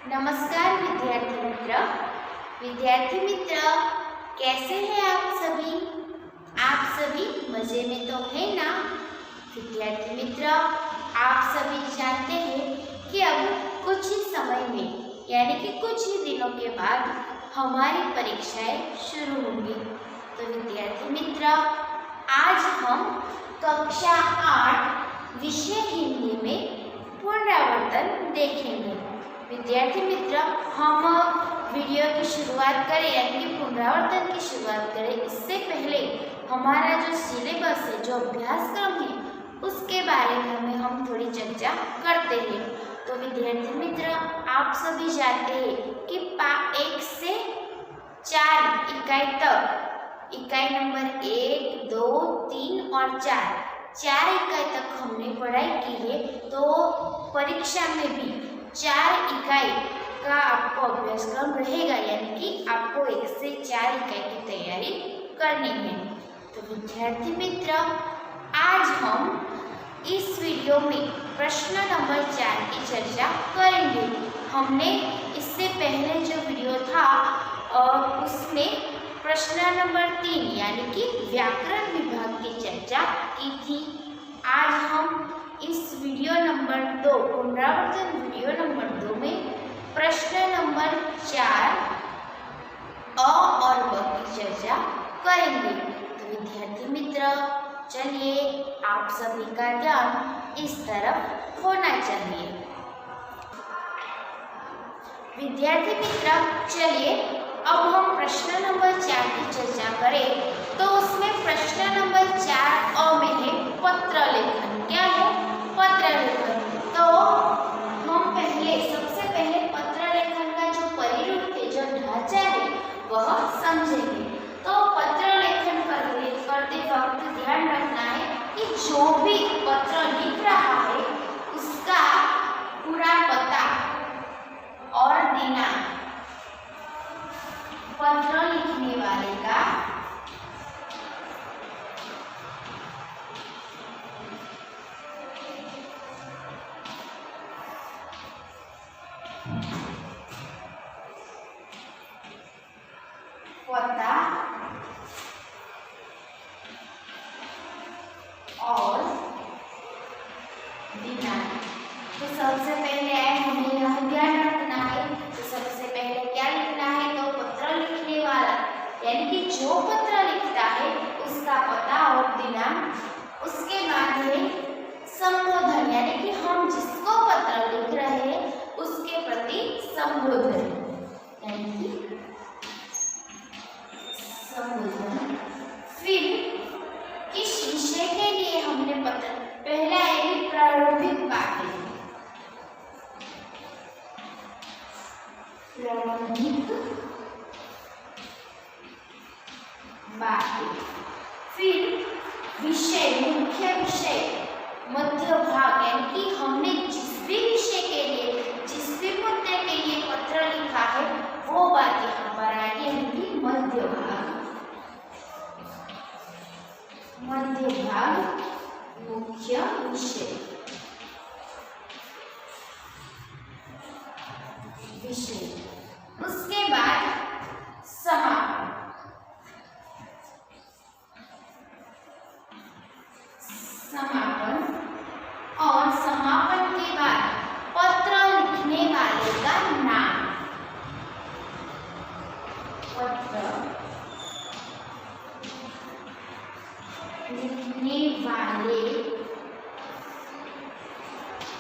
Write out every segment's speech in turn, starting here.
नमस्कार विद्यार्थी मित्र कैसे हैं आप सभी। आप सभी मजे में तो है ना। विद्यार्थी मित्र आप सभी जानते हैं कि अब कुछ ही समय में यानी कि कुछ ही दिनों के बाद हमारी परीक्षाएं शुरू होंगी। तो विद्यार्थी मित्र आज हम कक्षा 8 विषय हिंदी में पुनरावर्तन देखेंगे। विद्यार्थी मित्र हम वीडियो की शुरुआत करें यानी कि पुनरावर्तन की शुरुआत करें इससे पहले हमारा जो सिलेबस है, जो अभ्यासक्रम है, उसके बारे में हम थोड़ी चर्चा करते हैं। तो विद्यार्थी मित्र आप सभी जानते हैं कि 1 से 4 इकाई तक, इकाई नंबर 1, 2, 3 और 4 इकाई तक हमने पढ़ाई की है। तो परीक्षा में भी 4 इकाई का आपको अभ्यासक्रम रहेगा यानी कि आपको 1 से 4 इकाई की तैयारी करनी है। तो विद्यार्थी मित्र आज हम इस वीडियो में प्रश्न नंबर 4 की चर्चा करेंगे। हमने इससे पहले जो वीडियो था उसमें प्रश्न नंबर 3 यानी कि व्याकरण विभाग की चर्चा की थी। आज हम इस वीडियो नंबर 2 पुनरावर्तन वीडियो नंबर 2 में प्रश्न नंबर 4 अ और ब की चर्चा करेंगे। तो विद्यार्थी मित्र चलिए आप सभी का ध्यान इस तरफ होना चाहिए। विद्यार्थी मित्र चलिए अब हम प्रश्न नंबर 4 की चर्चा करें। तो उसमें प्रश्न नंबर 4 अ में है पत्र लेखन। क्या है? पत्र लेखन। तो हम सबसे पहले पत्र लेखन का जो परिरूप है, जो ढांचा है, वह समझेंगे। तो पत्र लेखन करते वक्त ध्यान रखना है कि जो भी पत्र लिख रहा है उसका पूरा पता और दिनांक, पत्र लिखने वाले का पता और दिनांक। तो सबसे पहले हमें यह ध्यान रखना है। तो सबसे पहले क्या लिखना है? तो पत्र लिखने वाला यानी कि जो पत्र लिखता है उसका पता और दिनांक। उसके बाद है संबोधन यानी कि हम जिसको पत्र लिख रहे हैं उसके प्रति संबोधन यानी कि संबोधन। फिर किस विषय के लिए हमने पत्र, पहला है प्रारंभिक बातें। प्रारंभिक बातें। फिर विषय, मुख्य विषय, मध्य भाग यानी कि हमने जिस भी विषय के लिए, जिस भी मुद्दे के लिए पत्र लिखा है वो बात यहाँ पर आएगी यानी कि मध्य भाग। मध्य भाग मुख्य विषय। उसके बाद समापन। समापन और समापन के बाद पत्र लिखने वाले का नाम। पत्र लिखने वाले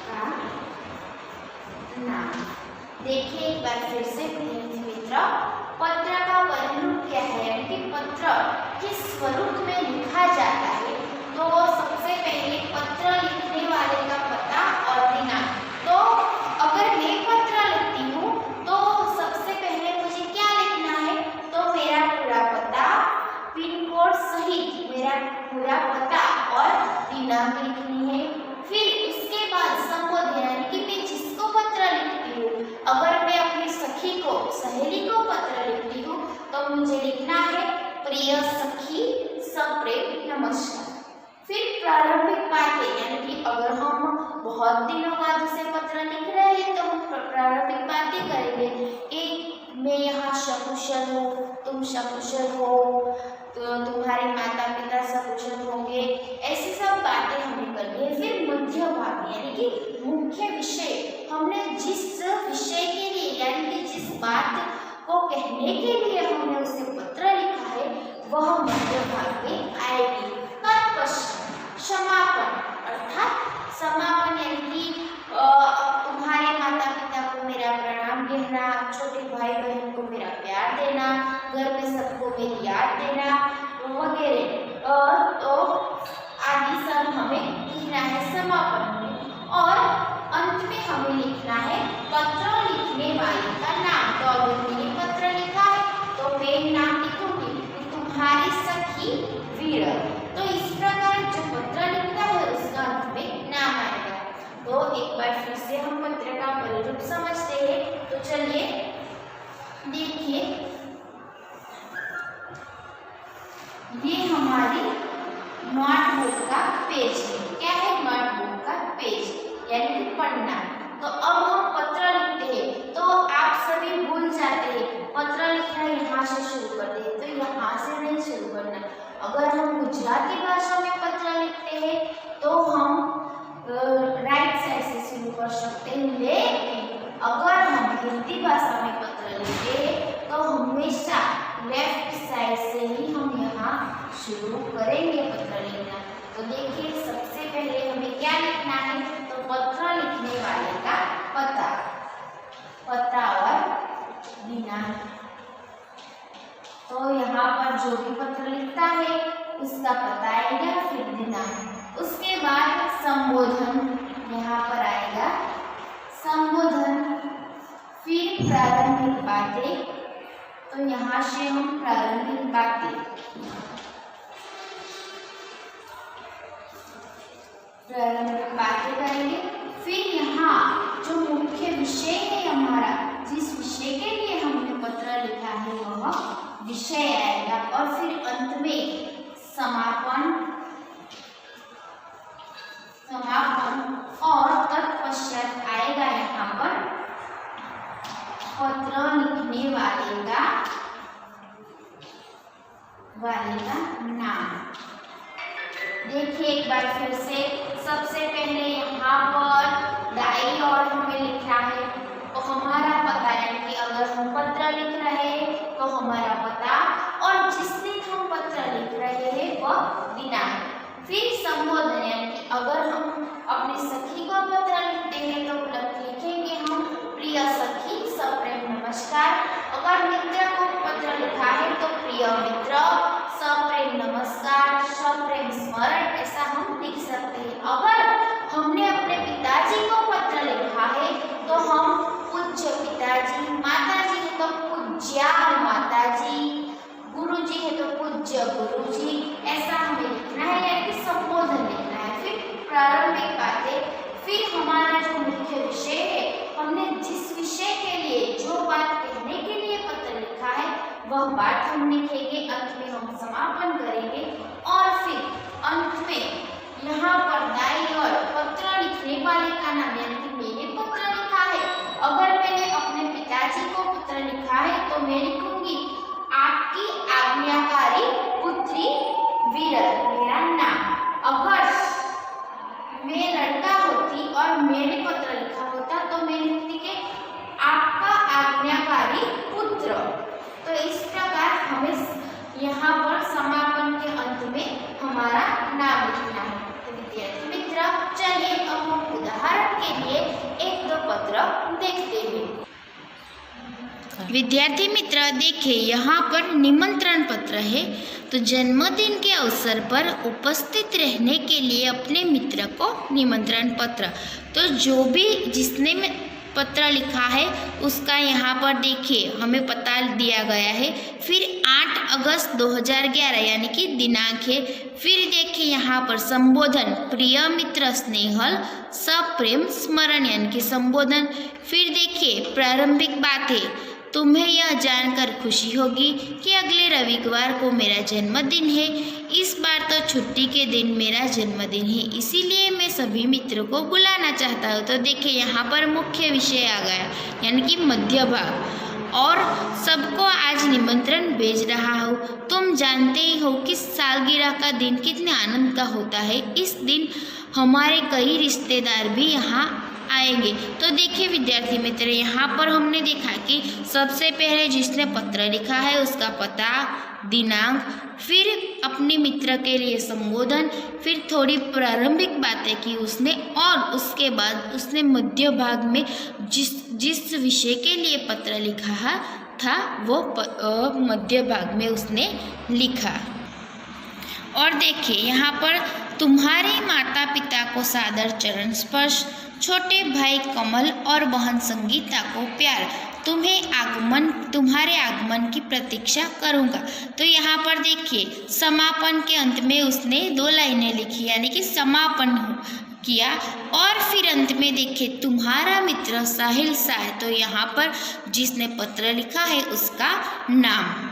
का नाम। देखिए एक बार फिर से मित्र, पत्र का परिरूप क्या है यानी कि पत्र किस स्वरूप में लिखा जाता है। तो सबसे पहले पत्र लिखने वाले का पता और दिनांक। तो अगर मैं पत्र लिखती हूँ तो सबसे पहले मुझे क्या लिखना है? तो मेरा पूरा पता, पिन कोड सहित मेरा पूरा पता और दिनांक लिखनी है। फिर उसके बाद संबोधन यानी कि मैं जिसको पत्र लिखती हूँ, अगर मैं अपनी सखी को, सहेली को पत्र लिखती हूँ तो मुझे लिखना है प्रिय सखी सप्रेम नमस्कार। फिर प्रारंभिक बातें यानी कि अगर हम बहुत दिनों बाद उसे पत्र लिख रहे हैं तो हम प्रारंभिक बातें सकुशल हो, तुम सकुशल हो, तो तुम्हारे माता पिता सकुशल होंगे, ऐसी सब बातें हमें करनी है। फिर मध्य भाग यानी कि मुख्य विषय, हमने जिस विषय के लिए यानी कि जिस बात को कहने के लिए हमने उसे पत्र लिखा है वह मध्य भाग में आएगी। तत्पश्चात समापन, अर्थात समापन यानी कि तुम्हारे माता पिता को मेरा प्रणाम कहना, छोटे भाई बहन को मेरा प्यार देना, घर में सबको मेरी याद देना वगैरह, तो आदि सब हमें लिखना है समापन में। और अंत में हमें लिखना है पत्र लिखने वाले का नाम। तो अगर मैंने पत्र लिखा है तो मैं नाम लिखूंगी तुम्हारी सखी वीर। तो इस प्रकार जो पत्र लिखता है उसका अंत में नाम आएगा। तो एक बार फिर से हम पत्र का परिरूप समझते हैं। तो चलिए देखिए, ये हमारी नोटबुक का पेज है। क्या है? नोटबुक का पेज यानी कि पन्ना। तो अब हम पत्र लिखते हैं तो आप सभी भूल जाते हैं पत्र लिखना यहाँ से शुरू करते हैं, तो यहाँ से नहीं शुरू करना। अगर हम गुजराती भाषा में पत्र लिखते हैं तो हम राइट साइड से शुरू कर सकते हैं, लेकिन अगर हम हिंदी भाषा में पत्र लिखते हैं तो हमेशा लेफ्ट साइड से ही हम यहाँ शुरू करेंगे पत्र लिखना। तो देखिए, सबसे पहले हमें क्या लिखना है? तो पत्र लिखने वाले का पता, पता और दिनांक। तो यहाँ पर जो भी पत्र लिखता है उसका पता आएगा, फिर दिनांक। उसके बाद संबोधन यहाँ पर आएगा, संबोधन, फिर प्रारंभिक बातें। तो यहाँ से हम प्रारंभिक बातें करेंगे। फिर यहाँ जो मुख्य विषय है हमारा, जिस विषय के लिए हमने पत्र लिखा है वह विषय आएगा। और फिर अंत में समापन और तत्पश्चात आएगा यहाँ पर पत्र लिखने वाले का नाम। देखिए एक बार फिर से, सबसे पहले यहाँ पर दाई और हमें लिखना है तो हमारा पता, यानी कि अगर हम पत्र लिख रहे हैं तो हमारा पता, और जिस दिन हम पत्र लिख रहे हैं वह दिनांक। फिर संबोधन, यानी कि अगर हम अपनी सखी को पत्र लिखते हैं तो लिखेंगे हम प्रिय सखी सप्रेम नमस्कार। अगर मित्र को पत्र लिखा है तो प्रिय मित्र सप्रेम नमस्कार, सप्रेम स्मरण, ऐसा हम लिख सकते हैं। अगर हमने अपने पिताजी को पत्र लिखा है तो हम पूज्य पिताजी, माताजी है तो पूज्या माताजी, गुरुजी है तो पूज्य गुरुजी, ऐसा हमें लिखना है, यानी कि संबोधन लिखना है। फिर प्रारंभिक बातें, फिर हमारा जो मुख्य विषय है, हमने जिस विषय के लिए जो बात कहने के लिए पत्र लिखा है वह बात हम लिखेंगे। अंत में हम समापन करेंगे और फिर अंत में यहाँ पर दाई और पत्र लिखने वाले का नाम, यानी कि मैंने पत्र लिखा है। अगर मैंने अपने पिताजी को पत्र लिखा है तो मैं लिखूंगी आपकी आज्ञाकारी पुत्री वीरल, मेरा नाम। अगर मैं लड़का होती और मैंने पत्र लिखा होता तो मैं लिखती कि आपका आज्ञाकारी पुत्र। तो इस प्रकार हमें यहाँ पर समापन के अंत में हमारा नाम लिखना है। तो विद्यार्थी मित्र, चलिए अब हम उदाहरण के लिए एक दो पत्र देखते हैं। विद्यार्थी मित्र देखिए, यहाँ पर निमंत्रण पत्र है। तो जन्मदिन के अवसर पर उपस्थित रहने के लिए अपने मित्र को निमंत्रण पत्र। तो जो भी जिसने पत्र लिखा है उसका यहाँ पर देखिए हमें पता दिया गया है। फिर 8 अगस्त 2011 यानी कि दिनांक है। फिर देखिए यहाँ पर संबोधन, प्रिय मित्र स्नेहल सप्रेम स्मरण यानी कि संबोधन। फिर देखिए प्रारंभिक बातें, तुम्हें यह जानकर खुशी होगी कि अगले रविवार को मेरा जन्मदिन है। इस बार तो छुट्टी के दिन मेरा जन्मदिन है, इसीलिए मैं सभी मित्रों को बुलाना चाहता हूँ। तो देखिए यहाँ पर मुख्य विषय आ गया, यानी कि मध्य भाग। और सबको आज निमंत्रण भेज रहा हूँ। तुम जानते ही हो कि सालगिरह का दिन कितने आनंद का होता है। इस दिन हमारे कई रिश्तेदार भी यहाँ आएंगे। तो देखिए विद्यार्थी मित्र, यहाँ पर हमने देखा कि सबसे पहले जिसने पत्र लिखा है उसका पता, दिनांक, फिर अपने मित्र के लिए संबोधन, फिर थोड़ी प्रारंभिक बातें की उसने, और उसके बाद उसने मध्य भाग में जिस विषय के लिए पत्र लिखा था वो मध्य भाग में उसने लिखा। और देखिए यहाँ पर तुम्हारे माता पिता को सादर चरण स्पर्श, छोटे भाई कमल और बहन संगीता को प्यार, तुम्हारे आगमन की प्रतीक्षा करूँगा। तो यहाँ पर देखिए समापन के अंत में उसने 2 लाइनें लिखी, यानी कि समापन किया। और फिर अंत में देखिए तुम्हारा मित्र साहिल शाह, तो यहाँ पर जिसने पत्र लिखा है उसका नाम।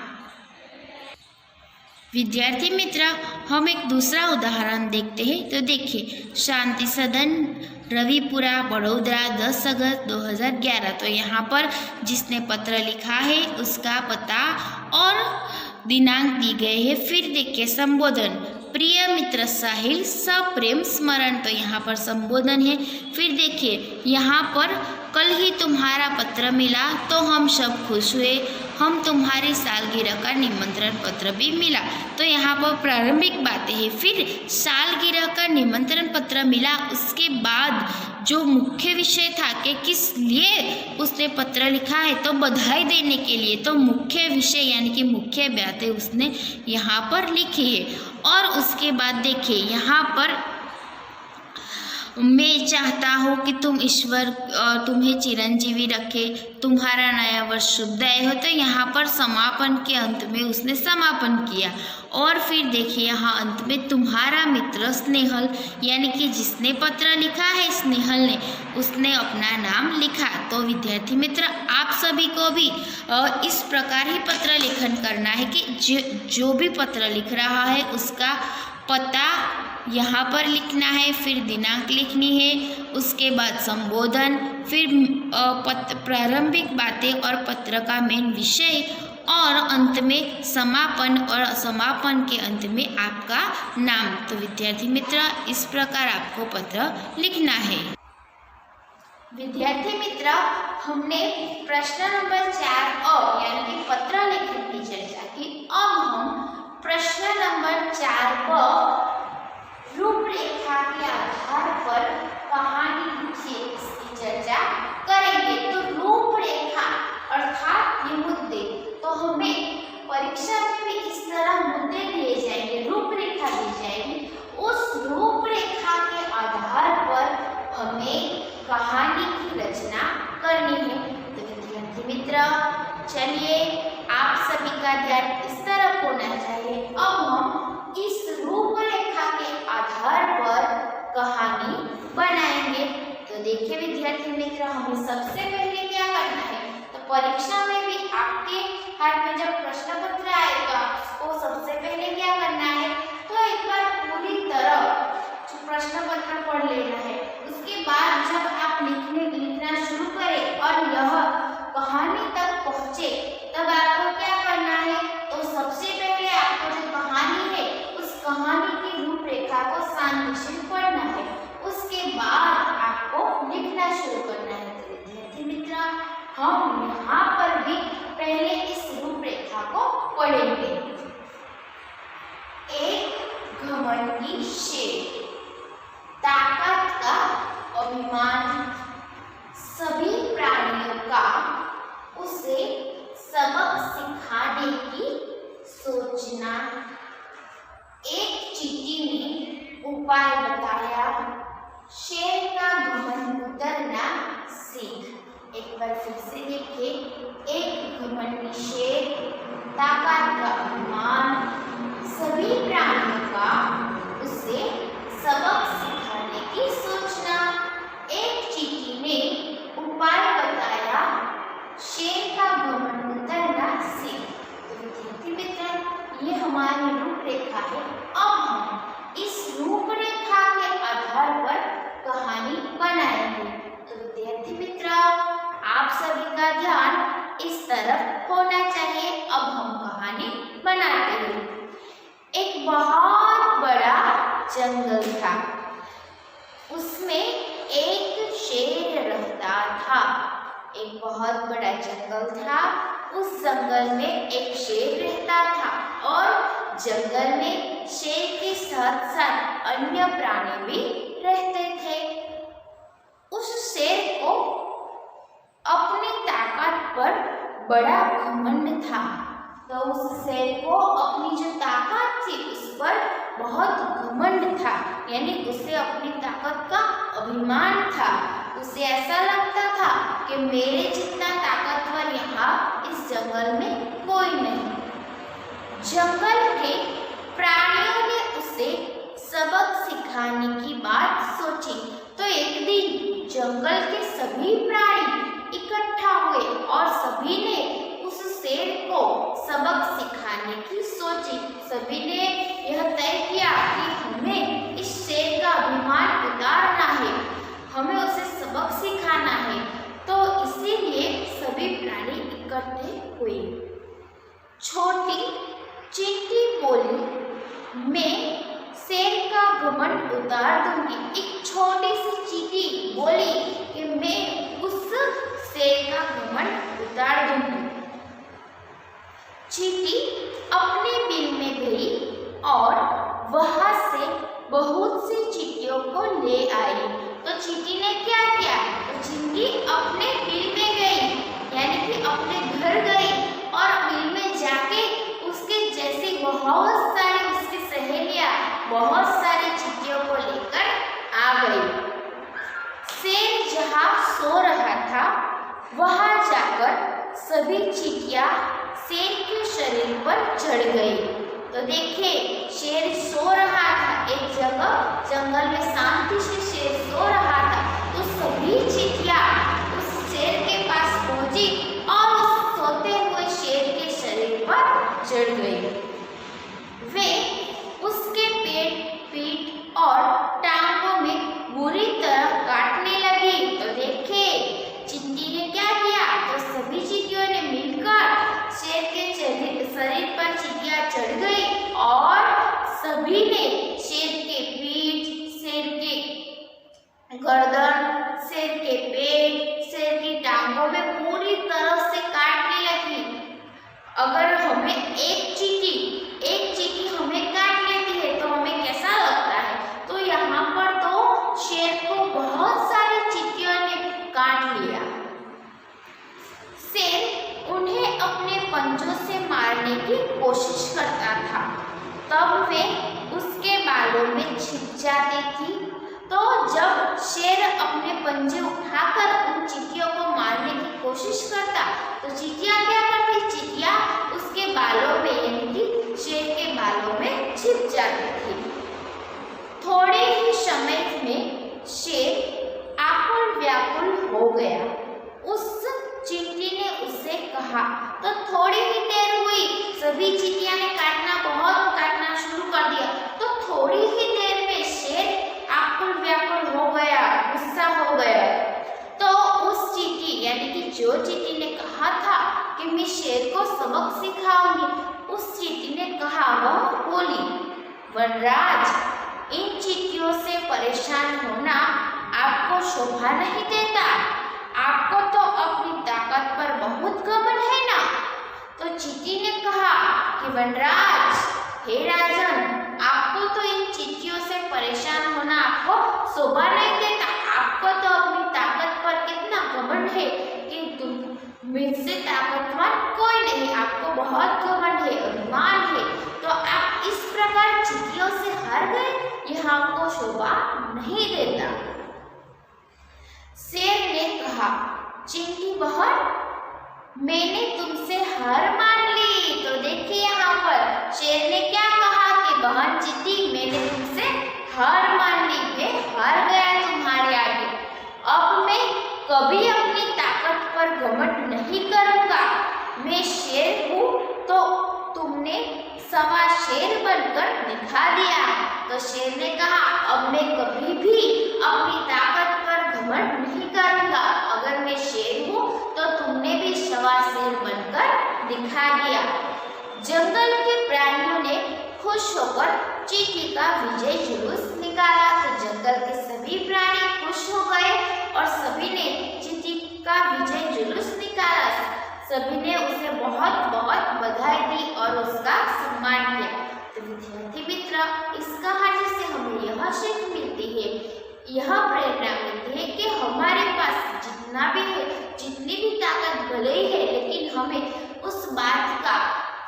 विद्यार्थी मित्र, हम एक दूसरा उदाहरण देखते हैं। तो देखिए शांति सदन, रविपुरा, बड़ौदा, 10 अगस्त 2011। तो यहाँ पर जिसने पत्र लिखा है उसका पता और दिनांक दी गए हैं। फिर देखिए संबोधन, प्रिय मित्र साहिल, सप्रेम स्मरण, तो यहाँ पर संबोधन है। फिर देखिए यहाँ पर कल ही तुम्हारा पत्र मिला तो हम सब खुश हुए, हम तुम्हारी सालगिरह का निमंत्रण पत्र भी मिला। तो यहाँ पर प्रारंभिक बातें हैं। फिर सालगिरह का निमंत्रण पत्र मिला, उसके बाद जो मुख्य विषय था कि किस लिए उसने पत्र लिखा है, तो बधाई देने के लिए। तो मुख्य विषय यानी कि मुख्य बातें उसने यहाँ पर लिखी है। और उसके बाद देखिए यहाँ पर मैं चाहता हूँ कि ईश्वर तुम्हें चिरंजीवी रखे, तुम्हारा नया वर्ष शुभदायक हो। तो यहाँ पर समापन के अंत में उसने समापन किया। और फिर देखिए यहाँ अंत में तुम्हारा मित्र स्नेहल, यानी कि जिसने पत्र लिखा है स्नेहल ने, उसने अपना नाम लिखा। तो विद्यार्थी मित्र आप सभी को भी इस प्रकार ही पत्र लेखन करना है कि जो भी पत्र लिख रहा है उसका पता यहाँ पर लिखना है, फिर दिनांक लिखनी है, उसके बाद संबोधन, फिर प्रारंभिक बातें और पत्र का मेन विषय, और अंत में समापन, और समापन के अंत में आपका नाम। तो विद्यार्थी मित्र इस प्रकार आपको पत्र लिखना है। विद्यार्थी मित्र हमने प्रश्न नंबर 4 यानी कि पत्र लेखन की चर्चा की। अब हम प्रश्न नंबर 4 पर रूपरेखा के आधार पर कहानी लिखिए इसकी चर्चा करेंगे। तो रूपरेखा अर्थात ये मुद्दे, तो हमें परीक्षा में भी इस तरह मुद्दे दिए जाएंगे, रूपरेखा दी जाएगी। उस रूपरेखा के आधार पर हमें कहानी की रचना करनी है। तो विद्यार्थी मित्र चलिए आप सभी का ध्यान इस तरफ होना चाहिए। अब हम इस रूपरेखा के आधार पर कहानी बनाएंगे। तो देखिए विद्यार्थी मित्र हमें सबसे पहले क्या करना है, तो परीक्षा में भी आपके हाथ में जब प्रश्न पत्र आए तो आपको सबसे पहले क्या करना है, तो एक बार पूरी तरह प्रश्न पत्र पढ़ लेना है। उसके बाद जब आप लिखना शुरू करें और यह कहानी तक पहुँचे तब आपको क्या करना है, तो सबसे पहले आपको जो कहानी है उस कहानी की रूपरेखा को शांति से पढ़ना है। उसके बाद आपको लिखना शुरू करना है। तो विद्यार्थी मित्र हम यहाँ पर भी पहले इस रूपरेखा को पढ़ेंगे। एक घमंडी शेर, ताकत का अभिमान, सभी प्राणियों का उसे सबक सिखाने की सोचना। एक चींटी ने उपाय बताया, शेर का घमंड उतरना सीख। एक बार फिर से देखिए, एक घमंडी शेर, ताकत का अभिमान, सभी प्राणियों का उसे सबक सिखाने की सोचना। एक चींटी ने उपाय बताया, शेर का घमंड उतरना सीख। तो विद्यार्थी मित्र ये हमारी रूपरेखा है। अब हम इस रूपरेखा के आधार पर कहानी बनाएंगे। तो विद्यार्थी मित्र आप सभी का ध्यान इस तरफ होना चाहिए। अब हम कहानी बनाते हैं। एक बहुत बड़ा जंगल था। उसमें एक शेर रहता था। एक बहुत बड़ा जंगल था। उस जंगल में एक शेर रहता था और जंगल में शेर के साथ साथ अन्य प्राणी भी रहते थे। उस शेर को अपनी ताकत पर बड़ा घमंड था। तो उस शेर को अपनी जो ताकत थी उस पर बहुत घमंड था, यानी उसे अपनी ताकत का अभिमान था। उसे ऐसा लगता था कि मेरे जितना ताकतवर यहाँ इस जंगल में कोई नहीं। जंगल के प्राणियों ने उसे सबक सिखाने की बात सोची। तो एक दिन जंगल के सभी प्राणी इकट्ठा हुए और सभी ने उस शेर को सबक सिखाने की सोची। सभी ने यह तय किया कि हमें इस शेर का अभिमान उतारना है, हमें उसे सबक सिखाना है। तो इसीलिए सभी प्राणी इकट्ठे हुए। छोटी चींटी बोली, मैं शेर का घमंड उतार दूंगी। एक छोटी सी चींटी बोली कि मैं उस शेर का घमंड उतार दूंगी। चींटी अपने बिल में गई और वहां से बहुत सी चींटियों को ले आई। तो चींटी ने क्या किया? तो चींटी अपने बिल में गई, यानी कि अपने घर गई और बिल में जाके उसके जैसी बहुत सारी उसकी सहेलियां बहुत सारी चींटियों को लेकर आ गई। शेर जहाँ सो रहा था वहां जाकर सभी चींटियां शेर के शरीर पर चढ़ गई। तो देखिए, शेर सो रहा था एक जगह, जंगल में शांति से शेर सो रहा था। तो सभी चींटियां उस शेर के पास पहुंची और उस सोते हुए शेर के शरीर पर चढ़ गई। वे उसके पेट, पीठ और टांगों में बुरी तरह काटने लगी। तो देखिए, चींटी ने क्या किया? तो सभी चींटियों ने मिलकर शेर के शरीर पर चींटियां चढ़ गई और सभी ने शेर के पीठ, शेर के गर्दन, शेर के पेट, शेर की टांगों में पूरी तरह से काटने लगी। अगर हमें एक चींटी हमें काट लेती है तो हमें कैसा लगता है? तो यहाँ पर तो शेर को बहुत सारी चींटियों ने काट लिया। शेर उन्हें अपने पंजों से मारने की कोशिश करता था। तब वे उसके बालों में छिप जाती थी। तो जब शेर अपने पंजे उठाकर उन चींटियों को मारने की कोशिश करता तो चींटियां क्या करती? चींटियां उसके बालों में, यानी कि शेर के बालों में छिप जाती थी। थोड़े ही समय में शेर आकुल व्याकुल हो गया। उस चींटी ने उससे कहा। तो थोड़ी ही देर हुई, सभी चींटियां ने बहुत काटना शुरू कर दिया। तो थोड़ी ही देर में शेर आकुल व्याकुल हो गया, गुस्सा हो गया। तो उस चींटी, यानी कि जो चींटी ने कहा था कि मैं शेर को सबक सिखाऊंगी, उस चींटी ने कहा, वह बोली, वनराज, इन चींटियों से परेशान होना आपको शोभा नहीं देता। आपको तो अपनी ताकत पर बहुत घमंड है ना। तो चींटी ने कहा कि वनराज, हे राजन, आपको तो इन चींटियों से परेशान होना आपको शोभा नहीं देता। आपको तो अपनी ताकत पर कितना घमंड है कि तुम मुझसे ताकतवर कोई नहीं। आपको बहुत घमंड है, अभिमान है। तो आप इस प्रकार चींटियों से हार गए, यह आपको शोभा नहीं देता। शेर ने कहा, चींटी बहन, मैंने तुमसे हार मान ली। तो देखिए, यहाँ पर शेर ने क्या कहा कि बहन चींटी, मैंने तुमसे हार मान ली, मैं हार गया तुम्हारे आगे। अब मैं कभी अपनी ताकत पर घमंड नहीं करूँगा। मैं शेर हूँ तो तुमने सवा शेर बनकर दिखा दिया। तो शेर ने कहा, अब मैं कभी भी अपनी ताकत पर घमंड नहीं करूँगा। अगर मैं शेर हूँ तो तुमने भी सवा शेर दिखा दिया। जंगल के प्राणियों ने खुश होकर चींटी का विजय जुलूस निकाला। तो जंगल के सभी प्राणी खुश हो गए और सभी ने चींटी का विजय जुलूस निकाला। सभी ने उसे बहुत बहुत बधाई दी और उसका सम्मान किया। तो विद्यार्थी मित्र, इस कहानी से हमें यह सीख मिलती है, यह प्रेरणा मिलती है कि हमारे पास जितना भी है, जितनी भी ताकत भले ही है, लेकिन हमें उस बात का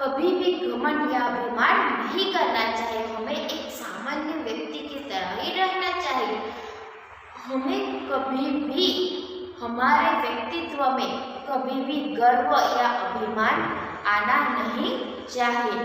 कभी भी घमंड या अभिमान नहीं करना चाहिए। हमें एक सामान्य व्यक्ति की तरह ही रहना चाहिए। हमें कभी भी हमारे व्यक्तित्व में कभी भी गर्व या अभिमान आना नहीं चाहिए।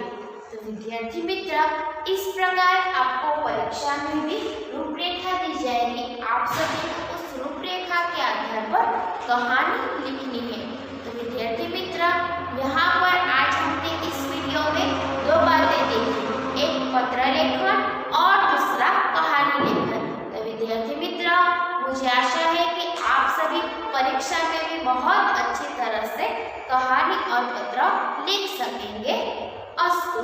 तो विद्यार्थी मित्र, इस प्रकार आपको परीक्षा में भी रूपरेखा दी जाएगी। आप सभी को उस रूपरेखा के आधार पर कहानी लिखनी है। तो विद्यार्थी मित्र, यहाँ पर आज हमने इस वीडियो में दो बातें देखी, एक पत्र लेखन और दूसरा कहानी लेखन। तो विद्यार्थी मित्र, मुझे आशा है कि आप सभी परीक्षा में भी बहुत अच्छी तरह से कहानी और पत्र लिख सकेंगे। अस्तु।